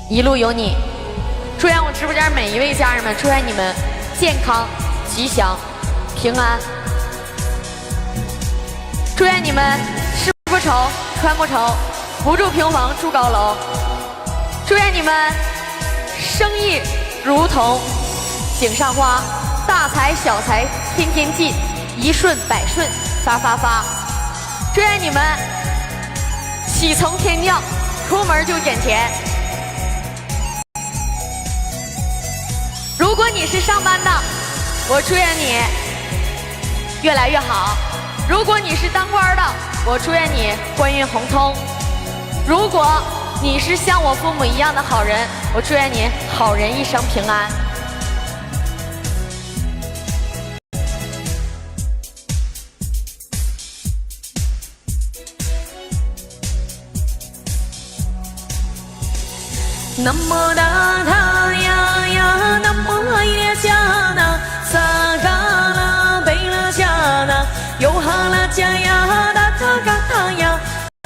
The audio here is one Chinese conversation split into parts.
一路有你。祝愿我直播间每一位家人们，祝愿你们健康、吉祥、平安。祝愿你们吃不愁、穿不愁，不住平房住高楼。祝愿你们生意如同井上花，大财小财天天进，一顺百顺发发发。祝愿你们喜从天降，出门就捡钱。如果你是上班的，我祝愿你越来越好；如果你是当官的，我祝愿你官运亨通；如果你是像我父母一样的好人，我祝愿你好人一生平安。南无大他呀呀，南无阿耶迦那，萨嘎拉贝拉迦那，哟哈拉迦呀，达他嘎他呀，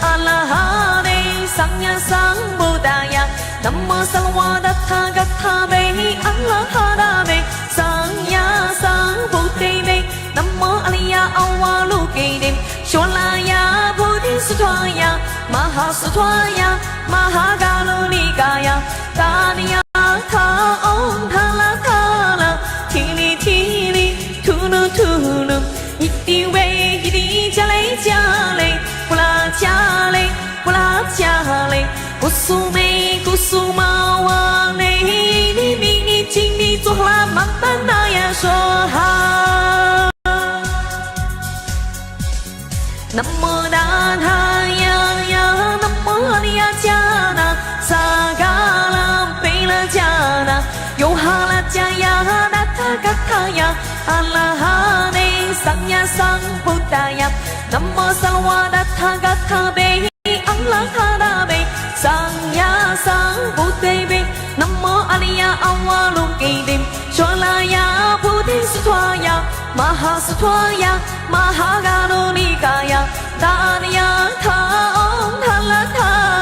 阿拉哈内桑呀桑布达呀，南无萨瓦达他嘎他贝，阿拉哈达贝，桑呀桑布得贝，南无阿里呀阿瓦鲁给的，说拉呀菩提斯陀呀，玛哈斯陀呀。玛哈嘎鲁里嘎呀，达尼呀塔嗡塔拉塔拉，提里提里，吐噜吐噜，一滴喂一滴加嘞加嘞，布拉加嘞布拉加嘞，古苏梅古苏玛瓦嘞，你咪你今你做啦玛班那呀说哈，南无大他呀呀，南无阿里呀迦那，萨嘎拉贝拉迦那，哟哈拉迦呀，达他嘎他呀，阿拉哈内桑呀桑布达呀，南无萨瓦达他嘎他贝，阿拉哈达贝，桑呀桑布得贝，南无阿里呀阿瓦鲁给的，说拉呀菩提斯陀呀，玛哈斯陀呀，玛哈嘎鲁里嘎呀，达尼呀塔嗡塔拉塔。